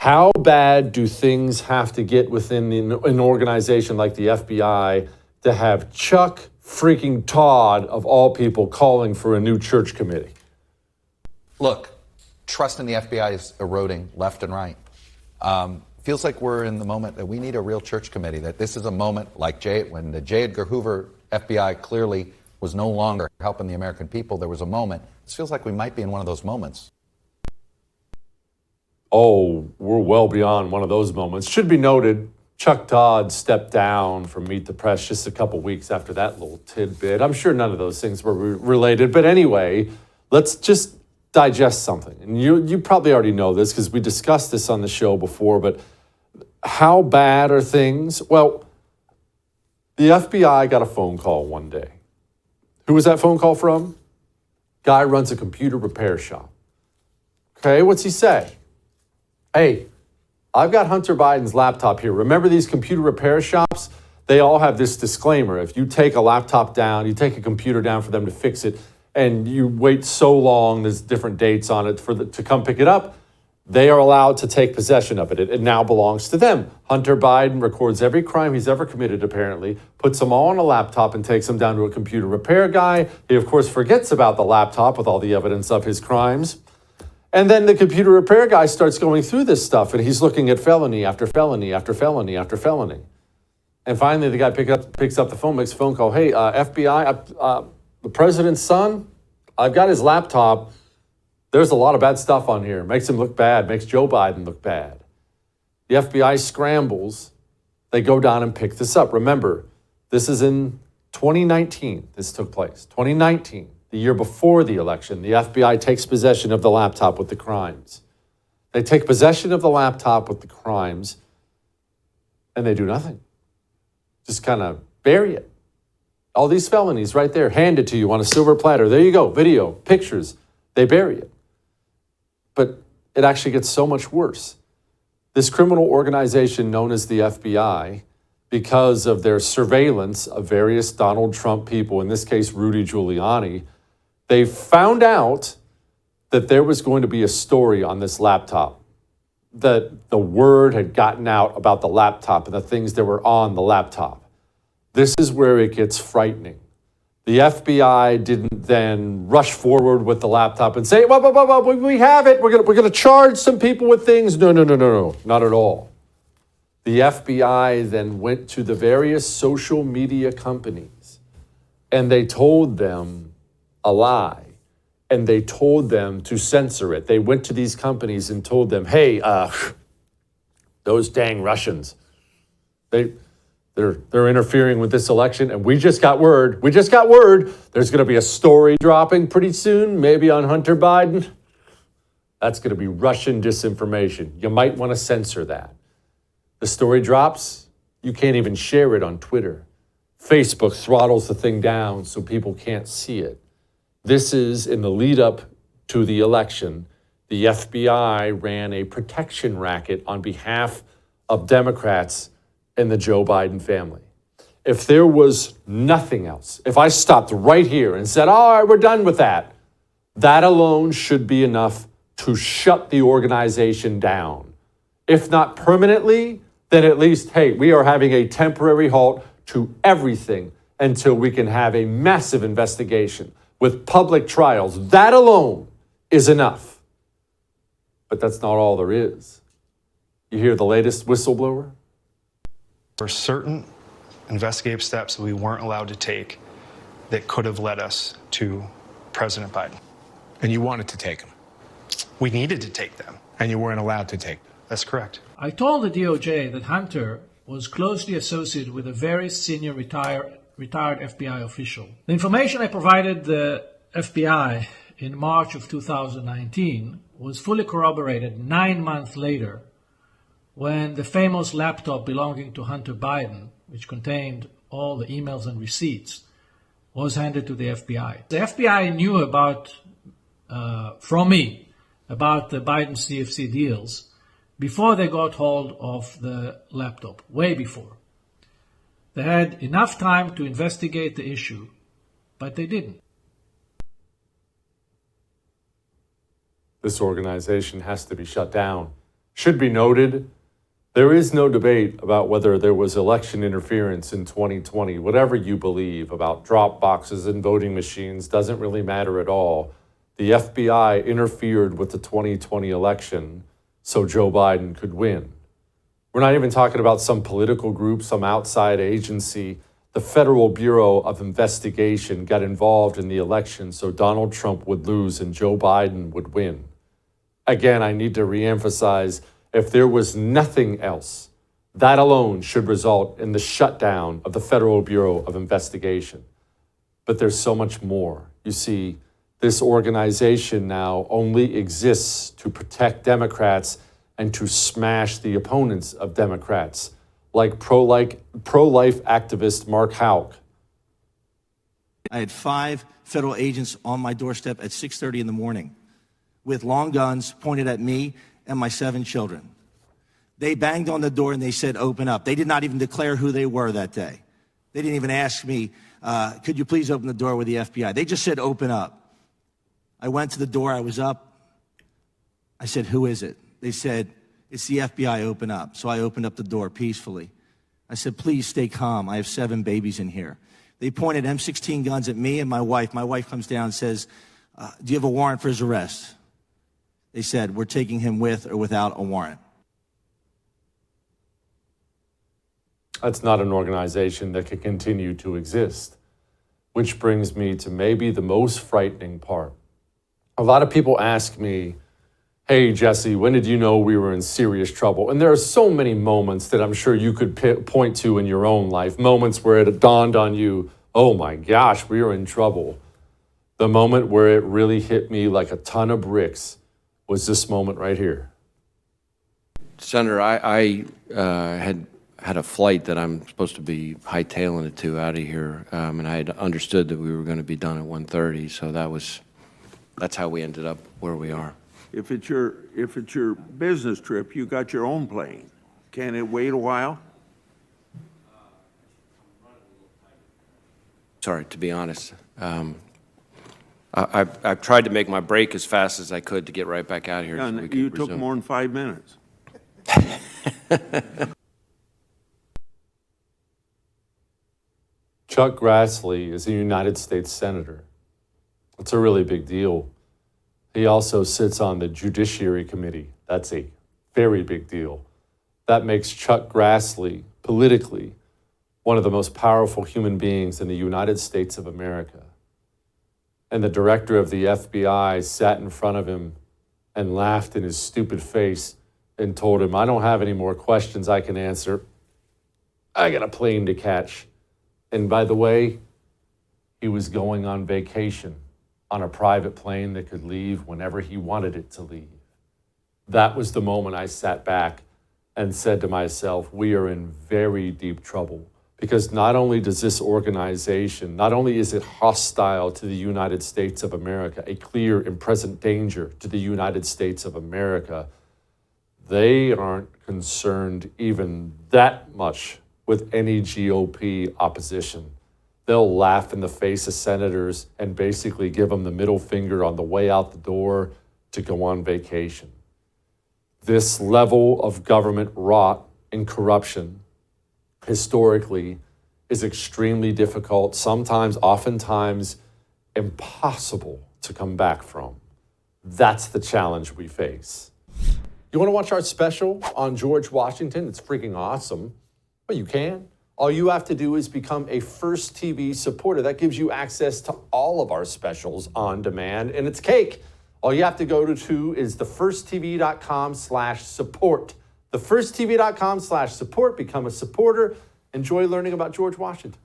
How bad do things have to get within an organization like the FBI to have Chuck freaking Todd, of all people, calling for a new church committee? Look, trust in the FBI is eroding left and right. Feels like we're in the moment that we need a real church committee, that this is a moment like when the J. Edgar Hoover FBI clearly was no longer helping the American people. There was a moment. This feels like we might be in one of those moments. Oh, we're well beyond one of those moments. Should be noted, Chuck Todd stepped down from Meet the Press just a couple weeks after that little tidbit. I'm sure none of those things were related. But anyway, let's just digest something. And you probably already know this because we discussed this on the show before, but how bad are things? Well, the FBI got a phone call one day. Who was that phone call from? Guy runs a computer repair shop. Okay, what's he say? Hey, I've got Hunter Biden's laptop here. Remember these computer repair shops? They all have this disclaimer. If you take a laptop down, you take a computer down for them to fix it, and you wait so long, there's different dates on it to come pick it up, they are allowed to take possession of it. It now belongs to them. Hunter Biden records every crime he's ever committed, apparently, puts them all on a laptop and takes them down to a computer repair guy. He, of course, forgets about the laptop with all the evidence of his crimes. And then the computer repair guy starts going through this stuff, and he's looking at felony after felony after felony after felony. And finally, the guy picks up the phone, makes a phone call. Hey, FBI, the president's son, I've got his laptop. There's a lot of bad stuff on here. Makes him look bad, makes Joe Biden look bad. The FBI scrambles. They go down and pick this up. Remember, this is in 2019. This took place. 2019, the year before the election. The FBI takes possession of the laptop with the crimes. They take possession of the laptop with the crimes, and they do nothing. Just kind of bury it. All these felonies right there, handed to you on a silver platter. There you go, video, pictures. They bury it. But it actually gets so much worse. This criminal organization known as the FBI, because of their surveillance of various Donald Trump people, in this case, Rudy Giuliani, they found out that there was going to be a story on this laptop, that the word had gotten out about the laptop and the things that were on the laptop. This is where it gets frightening. The FBI didn't then rush forward with the laptop and say, well, we have it. We're going to charge some people with things. No, not at all. The FBI then went to the various social media companies and they told them a lie, and they told them to censor it. They went to these companies and told them, hey, those dang Russians, they're interfering with this election, and we just got word, there's going to be a story dropping pretty soon, maybe on Hunter Biden. That's going to be Russian disinformation. You might want to censor that. The story drops, you can't even share it on Twitter. Facebook throttles the thing down so people can't see it. This is in the lead up to the election. The FBI ran a protection racket on behalf of Democrats and the Joe Biden family. If there was nothing else, if I stopped right here and said, all right, we're done with that, that alone should be enough to shut the organization down. If not permanently, then at least, hey, we are having a temporary halt to everything until we can have a massive investigation with public trials. That alone is enough. But that's not all there is. You hear the latest whistleblower? There were certain investigative steps that we weren't allowed to take that could have led us to President Biden. And you wanted to take them? We needed to take them. And you weren't allowed to take them? That's correct. I told the DOJ that Hunter was closely associated with a very senior retired FBI official. The information I provided the FBI in March of 2019 was fully corroborated 9 months later when the famous laptop belonging to Hunter Biden, which contained all the emails and receipts, was handed to the FBI. The FBI knew about, from me, about the Biden CFC deals before they got hold of the laptop, way before. They had enough time to investigate the issue, but they didn't. This organization has to be shut down. Should be noted, there is no debate about whether there was election interference in 2020. Whatever you believe about drop boxes and voting machines doesn't really matter at all. The FBI interfered with the 2020 election so Joe Biden could win. We're not even talking about some political group, some outside agency. The Federal Bureau of Investigation got involved in the election so Donald Trump would lose and Joe Biden would win. Again, I need to reemphasize, if there was nothing else, that alone should result in the shutdown of the Federal Bureau of Investigation. But there's so much more. You see, this organization now only exists to protect Democrats and to smash the opponents of Democrats, like pro-life activist Mark Houck. I had 5 federal agents on my doorstep at 6:30 in the morning with long guns pointed at me and my 7 children. They banged on the door and they said, open up. They did not even declare who they were that day. They didn't even ask me, could you please open the door with the FBI? They just said, open up. I went to the door, I was up. I said, who is it? They said, it's the FBI, open up. So I opened up the door peacefully. I said, please stay calm. I have 7 babies in here. They pointed M16 guns at me and my wife. My wife comes down and says, do you have a warrant for his arrest? They said, we're taking him with or without a warrant. That's not an organization that can continue to exist. Which brings me to maybe the most frightening part. A lot of people ask me, hey, Jesse, when did you know we were in serious trouble? And there are so many moments that I'm sure you could point to in your own life, moments where it dawned on you, oh my gosh, we are in trouble. The moment where it really hit me like a ton of bricks was this moment right here. Senator, I had a flight that I'm supposed to be hightailing it to out of here, and I had understood that we were going to be done at 1:30, so that's how we ended up where we are. If it's your business trip, you got your own plane. Can it wait a while? Sorry, to be honest. I've tried to make my break as fast as I could to get right back out here. And so we could you took resume. more than 5 minutes. Chuck Grassley is a United States Senator. It's a really big deal. He also sits on the Judiciary Committee. That's a very big deal. That makes Chuck Grassley, politically, one of the most powerful human beings in the United States of America. And the director of the FBI sat in front of him and laughed in his stupid face and told him, I don't have any more questions I can answer. I got a plane to catch. And by the way, he was going on vacation on a private plane that could leave whenever he wanted it to leave. That was the moment I sat back and said to myself, we are in very deep trouble, because not only does this organization, not only is it hostile to the United States of America, a clear and present danger to the United States of America, they aren't concerned even that much with any GOP opposition. They'll laugh in the face of senators and basically give them the middle finger on the way out the door to go on vacation. This level of government rot and corruption historically is extremely difficult, sometimes, oftentimes, impossible to come back from. That's the challenge we face. You want to watch our special on George Washington? It's freaking awesome. Well, you can. All you have to do is become a First TV supporter. That gives you access to all of our specials on demand, and it's cake. All you have to go to is thefirsttv.com/support. Thefirsttv.com/support. Become a supporter. Enjoy learning about George Washington.